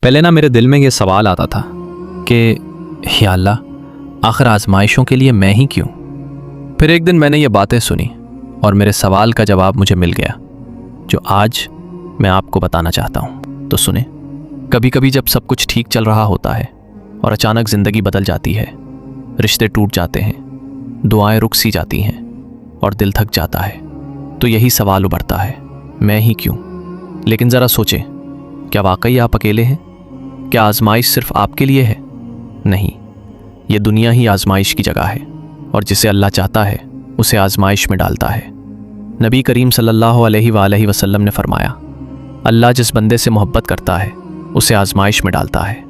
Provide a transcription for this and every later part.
پہلے میرے دل میں یہ سوال آتا تھا کہ یا اللہ آخر آزمائشوں کے لیے میں ہی کیوں؟ پھر ایک دن میں نے یہ باتیں سنی اور میرے سوال کا جواب مجھے مل گیا، جو آج میں آپ کو بتانا چاہتا ہوں۔ تو سنیں، کبھی کبھی جب سب کچھ ٹھیک چل رہا ہوتا ہے اور اچانک زندگی بدل جاتی ہے، رشتے ٹوٹ جاتے ہیں، دعائیں رک سی جاتی ہیں اور دل تھک جاتا ہے، تو یہی سوال ابھرتا ہے، میں ہی کیوں؟ لیکن ذرا سوچیں، کیا واقعی آپ اکیلے ہیں؟ کیا آزمائش صرف آپ کے لیے ہے؟ نہیں، یہ دنیا ہی آزمائش کی جگہ ہے، اور جسے اللہ چاہتا ہے اسے آزمائش میں ڈالتا ہے۔ نبی کریم صلی اللہ علیہ وآلہ وسلم نے فرمایا، اللہ جس بندے سے محبت کرتا ہے اسے آزمائش میں ڈالتا ہے۔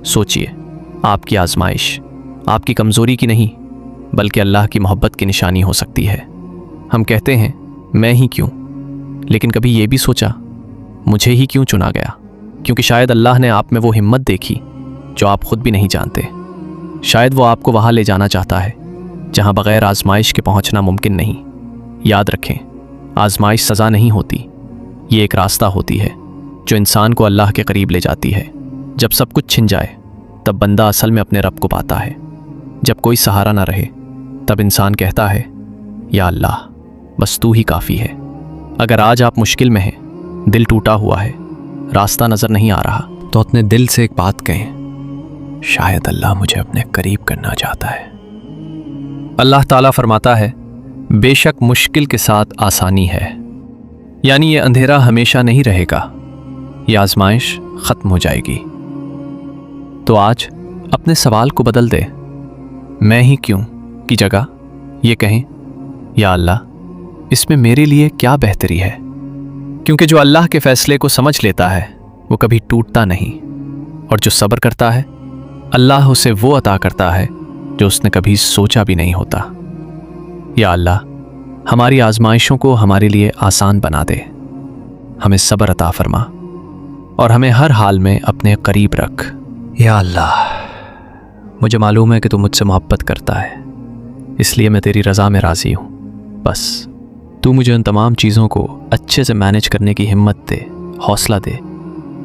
سوچئے، آپ کی آزمائش آپ کی کمزوری کی نہیں بلکہ اللہ کی محبت کی نشانی ہو سکتی ہے۔ ہم کہتے ہیں میں ہی کیوں، لیکن کبھی یہ بھی سوچا مجھے ہی کیوں چنا گیا؟ کیونکہ شاید اللہ نے آپ میں وہ ہمت دیکھی جو آپ خود بھی نہیں جانتے۔ شاید وہ آپ کو وہاں لے جانا چاہتا ہے جہاں بغیر آزمائش کے پہنچنا ممکن نہیں۔ یاد رکھیں، آزمائش سزا نہیں ہوتی، یہ ایک راستہ ہوتی ہے جو انسان کو اللہ کے قریب لے جاتی ہے۔ جب سب کچھ چھن جائے تب بندہ اصل میں اپنے رب کو پاتا ہے۔ جب کوئی سہارا نہ رہے تب انسان کہتا ہے، یا اللہ بس تو ہی کافی ہے۔ اگر آج آپ مشکل میں ہیں، دل ٹوٹا ہوا ہے، راستہ نظر نہیں آ رہا، تو اپنے دل سے ایک بات کہیں، شاید اللہ مجھے اپنے قریب کرنا چاہتا ہے۔ اللہ تعالیٰ فرماتا ہے، بے شک مشکل کے ساتھ آسانی ہے، یعنی یہ اندھیرا ہمیشہ نہیں رہے گا، یہ آزمائش ختم ہو جائے گی۔ تو آج اپنے سوال کو بدل دے، میں ہی کیوں کی جگہ یہ کہیں، یا اللہ اس میں میرے لیے کیا بہتری ہے؟ کیونکہ جو اللہ کے فیصلے کو سمجھ لیتا ہے وہ کبھی ٹوٹتا نہیں، اور جو صبر کرتا ہے اللہ اسے وہ عطا کرتا ہے جو اس نے کبھی سوچا بھی نہیں ہوتا۔ یا اللہ ہماری آزمائشوں کو ہمارے لیے آسان بنا دے، ہمیں صبر عطا فرما اور ہمیں ہر حال میں اپنے قریب رکھ۔ یا اللہ مجھے معلوم ہے کہ تو مجھ سے محبت کرتا ہے، اس لیے میں تیری رضا میں راضی ہوں۔ بس تو مجھے ان تمام چیزوں کو اچھے سے مینج کرنے کی ہمت دے، حوصلہ دے۔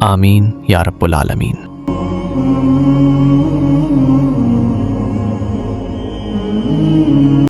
آمین یا رب العالمین۔